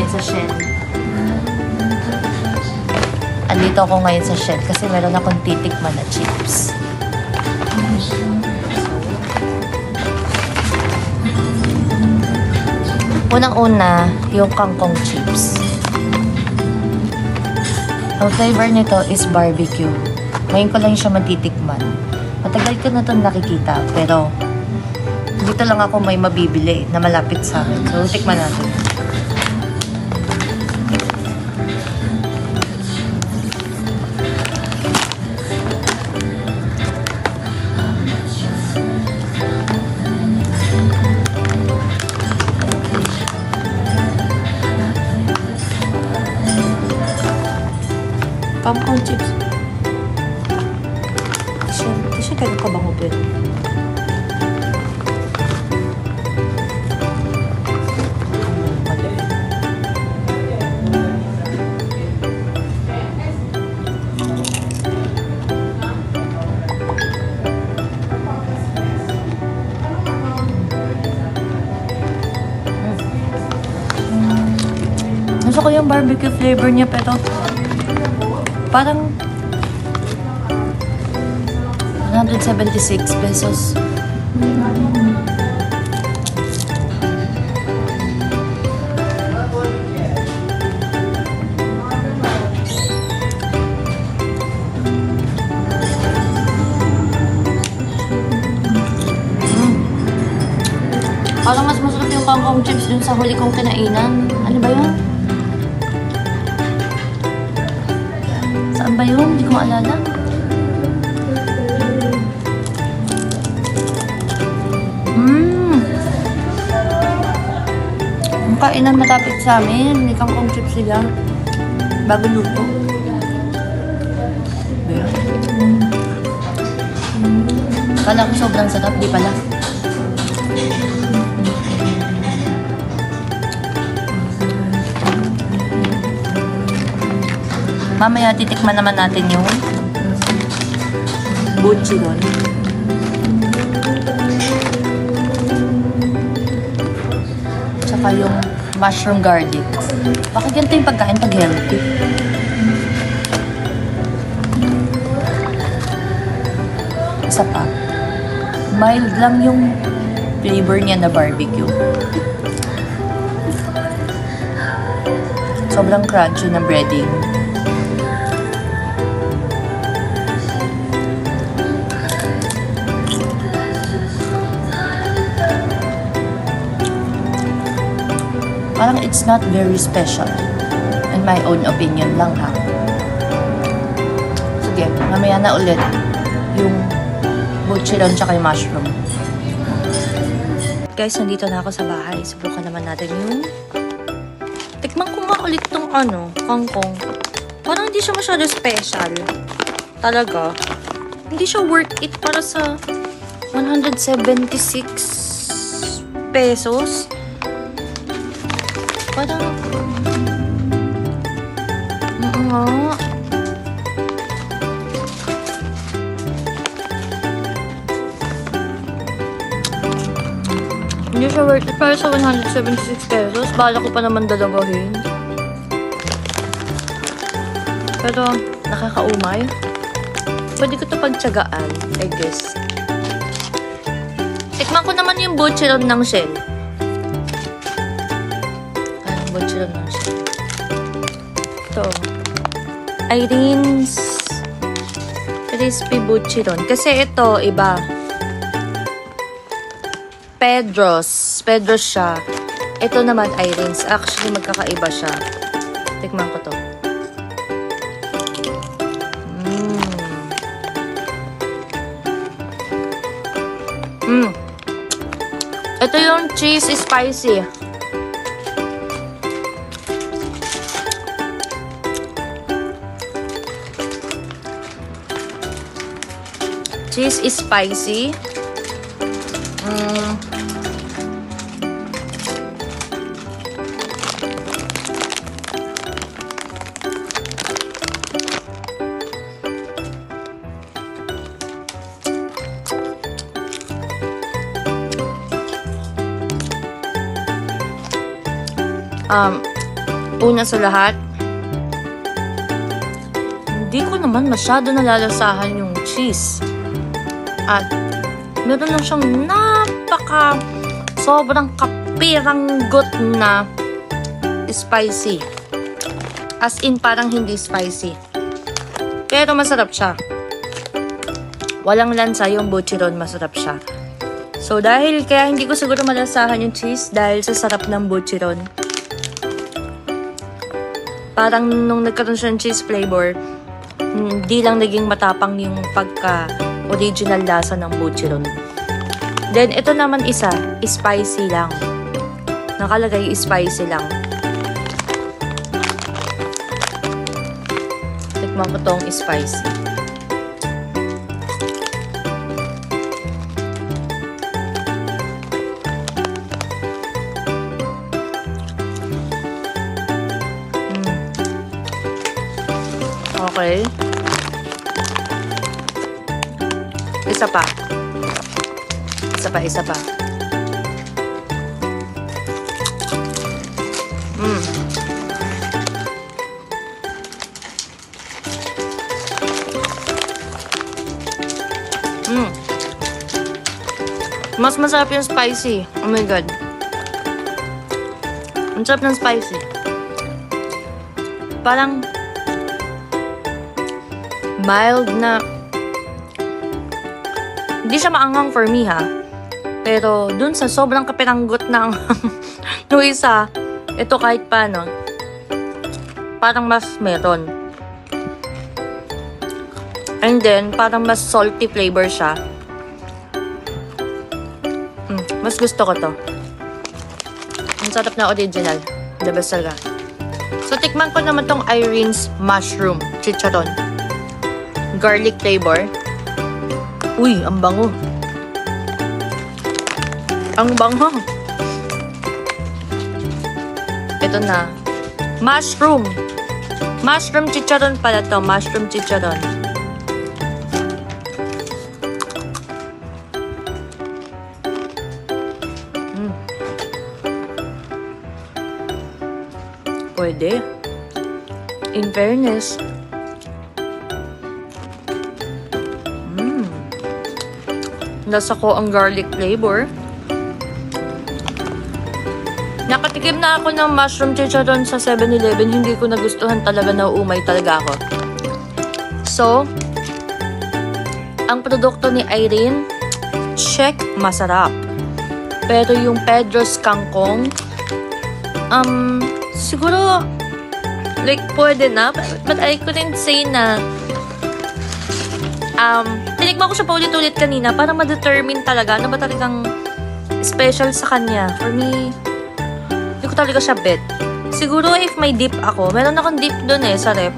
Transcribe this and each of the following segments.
ngayon sa Shell. Andito ako ngayon sa Shell kasi meron akong titikman na chips. Unang-una, yung kangkong chips. Ang flavor nito is barbecue. Ngayon ko lang siya matitikman. Matagal ko na itong nakikita, pero dito lang ako may mabibili na malapit sa akin. So, tikman natin. Pumpkin chips. Hindi siya ganun kabango pero. Gusto ko yung barbecue flavor niya pero parang 176 pesos. Parang mas masarap yung kangkong chips dun sa huli kong kinainan. Ano ba yun? Saan ba yun? Hindi ko maalala. Ang kainan matapit sa amin. May kangkong chips sila. Bago luto. Kala ko sobrang sarap. Di pala. Mamaya titikman naman natin yung buchiron. Tsaka yung mushroom garlic. Bakit ganito yung pagkain pag healthy? Isa pa. Mild lang yung flavor niya na barbecue. Sobrang crunchy na breading. Parang it's not very special. In my own opinion lang ha. Sige, mamaya na ulit yung buchiron tsaka yung mushroom. Guys, nandito na ako sa bahay. Subukan naman natin yung tikman ko nga ulit tong kangkong. Parang hindi siya masyado special. Talaga. Hindi siya worth it para sa 176 pesos. Parang nga. Hindi siya worth it para sa 176 pesos. Bala ko pa naman dalagahin. Pero nakakaumay. Pwede ko ito pagtsagaan, I guess. Tikman ko naman yung buchiron ng Shell. Buchiron ng Shell. Ito. Irene's Crispy Buchiron. Kasi ito, iba. Pedro's siya. Ito naman, Irene's. Actually, magkakaiba siya. Tikman ko to. Ito yung cheese spicy. Cheese is spicy. Una sa lahat, hindi ko naman masyado nalalasahan yung cheese. At meron lang siyang sobrang kapiranggot na spicy. As in, parang hindi spicy. Pero masarap siya. Walang lansa yung buchiron, masarap siya. So, dahil kaya hindi ko siguro malasahan yung cheese dahil sa sarap ng buchiron. Parang nung nagkaroon siya ng cheese flavor, hindi lang naging matapang yung pagka-original lasa ng buchiron. Then, ito naman isa, spicy lang. Nakalagay spicy lang. Tikman ko tong spicy. Okay. Isa pa. Mas masarap yung spicy. Oh my God. Ang sarap ng spicy. Parang mild na, hindi siya maanghang for me ha. Pero dun sa sobrang kapiranggot ng no isa, ito kahit paano, parang mas meron. And then, parang mas salty flavor siya. Mas gusto ko to. Ang sarap na original. The best talaga. So, tikman ko naman tong Irene's Mushroom Chicharon. Garlic flavor. Uy, ang bango. Ang bango. Ito na. Mushroom. Mushroom chicharon pala to. Mushroom chicharon. Pwede. In fairness, nasa ko ang garlic flavor. Nakatikim na ako ng mushroom chicharon sa 7-Eleven. Hindi ko nagustuhan talaga, nauumay talaga ako. So, ang produkto ni Irene, check, masarap. Pero yung Pedro's Kangkong, siguro, like, pwede na. But I couldn't say na, tinikman ko siya paulit-ulit kanina para ma-determine talaga ano ba talagang special sa kanya. For me, hindi ko talaga siya bet. Siguro if may dip ako, meron akong dip dun sa rep.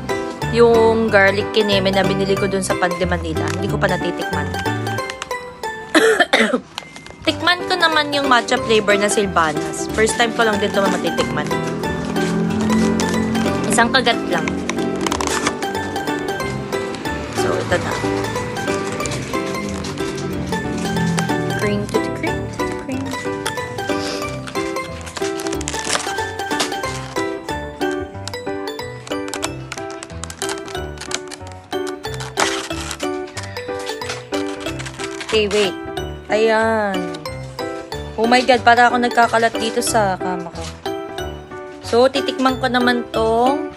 Yung garlic kineme na binili ko dun sa Pan de Manila. Hindi ko pa natitikman. Tikman ko naman yung matcha flavor na Silvanas. First time ko lang din ito matitikman. Isang kagat lang. So, ito na. Cream to the cream to the cream. Okay, wait. Ayan. Oh my God, para ako nagkakalat dito sa kama ko. So, titikman ko naman tong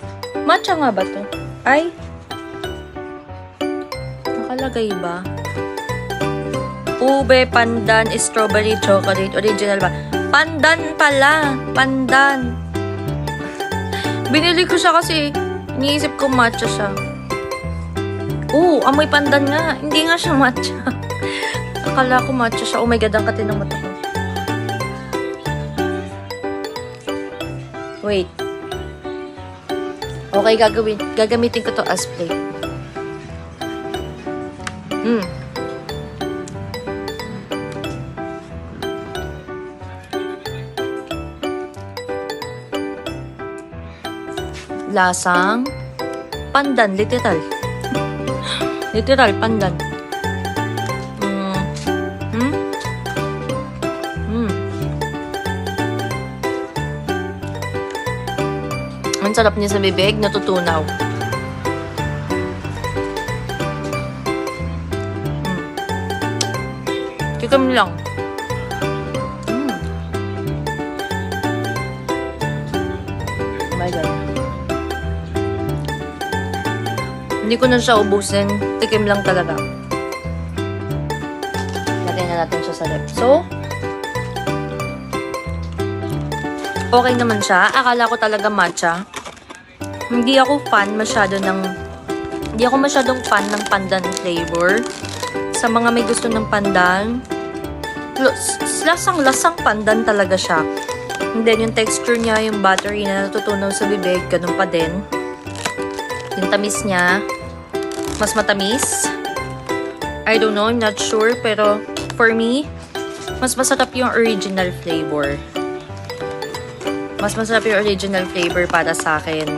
matcha nga ba to? Ay, nakalagay ba? Ube, pandan, strawberry, chocolate, original ba? Pandan pala! Pandan! Binili ko siya kasi iniisip ko matcha siya. Amoy pandan nga. Hindi nga siya matcha. Akala ko matcha siya. Oh my God, ang katin ng mata ko. Wait. Okay, gagamitin ko to as plate. Lasang pandan, literal. Literal, pandan. sobrang sarap niya sa bibig, natutunaw. Tikam lang. Oh my God. Hindi ko na siya ubusin. Tikim lang talaga. Lagay na natin siya sa rep. So, okay naman siya. Akala ko talaga matcha. Hindi ako masyadong fan ng pandan flavor. Sa mga may gusto ng pandan, lasang pandan talaga siya. And then, yung texture niya, yung buttery na natutunaw sa bibig, ganun pa din. Yung tamis niya, mas matamis. I don't know, I'm not sure. Pero, for me, mas masarap yung original flavor. Mas masarap yung original flavor para sa akin.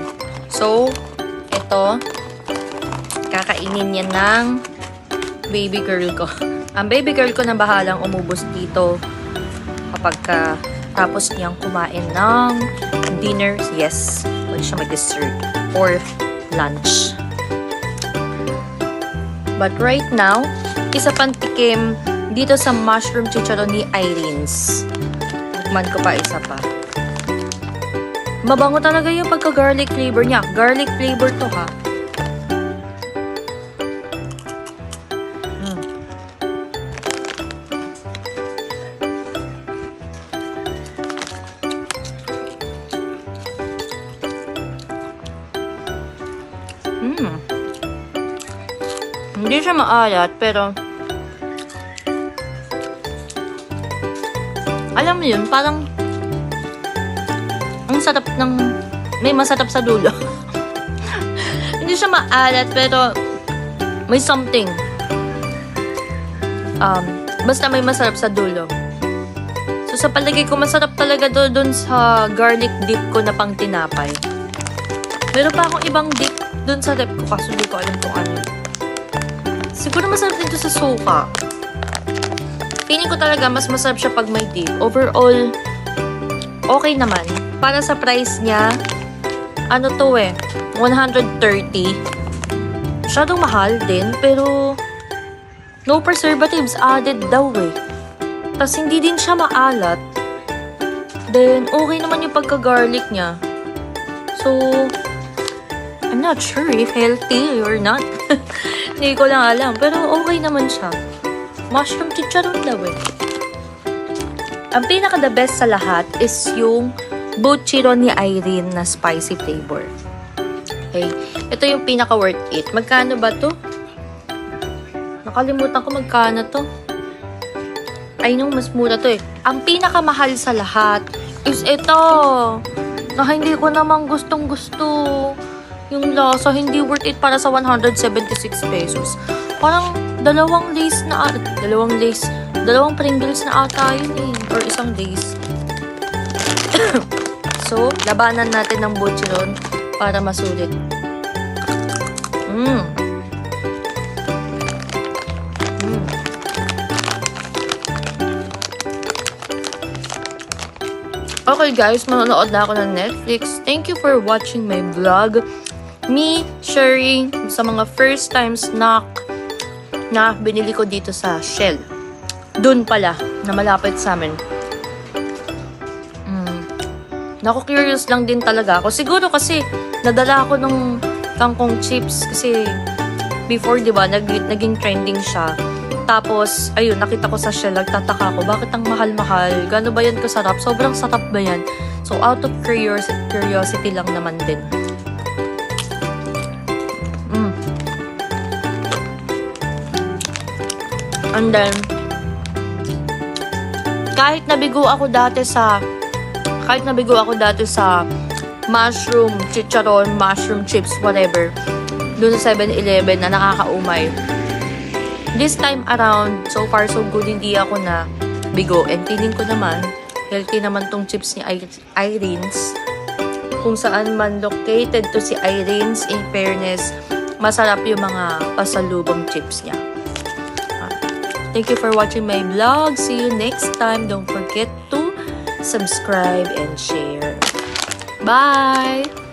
So, ito, kakainin niya ng baby girl ko. Ang baby girl ko na bahalang umubos dito kapag tapos niyang kumain ng dinner. Yes, pwede siya mag-dessert or lunch. But right now, isa pang tikim dito sa mushroom chicharon ni Irene's. Tikman ko pa isa pa. Mabango talaga yung pagka-garlic flavor niya. Garlic flavor to ha. Hindi siya maalat, pero alam mo yun, parang ang sarap ng may masarap sa dulo. Hindi siya maalat, pero may something. Basta may masarap sa dulo. So sa palagay ko, masarap talaga doon sa garlic dip ko na pang tinapay. Meron pa akong ibang dip doon sa rep ko, kaso hindi ko alam kung ano. Siguro masarap dito sa soka. Feeling ko talaga mas masarap siya pag may dip. Overall, okay naman. Para sa price niya, ano to 130. Masyadong mahal din, pero no preservatives added daw Tas hindi din siya maalat. Then, okay naman yung pagka-garlic niya. So, I'm not sure if healthy or not. Hindi ko lang alam. Pero okay naman siya. Mushroom chicharon daw Ang pinaka-the best sa lahat is yung buchiron ni Irene na spicy flavor. Okay. Ito yung pinaka-worth it. Magkano ba to? Nakalimutan ko magkano to. I know, mas mura to Ang pinaka-mahal sa lahat is ito. Na hindi ko naman gustong-gusto. Yung lasa, hindi worth it para sa 176 pesos. Parang dalawang Pringles na ata yun or isang Lay's. So, labanan natin ng buchiron para masulit. Okay guys, manonood na ako ng Netflix. Thank you for watching my vlog. Me sharing sa mga first time snack na binili ko dito sa Shell. Doon pala, na malapit sa amin. Naku-curious lang din talaga ako. Siguro kasi, nadala ako ng kangkong chips. Kasi, before, di ba, naging trending siya. Tapos, ayun, nakita ko sa Shell, nagtataka ako, bakit ang mahal-mahal? Gano ba yan kasarap? Sobrang sarap ba yan? So, out of curiosity lang naman din. And then, kahit nabigo ako dati sa mushroom, chicharon, mushroom chips, whatever, doon sa 7-Eleven na nakakaumay. This time around, so far so good, hindi ako na bigo. And feeling ko naman, healthy naman tong chips ni Irene's. Kung saan man located to si Irene's, in fairness, masarap yung mga pasalubong chips niya. Thank you for watching my vlog. See you next time. Don't forget to subscribe and share. Bye!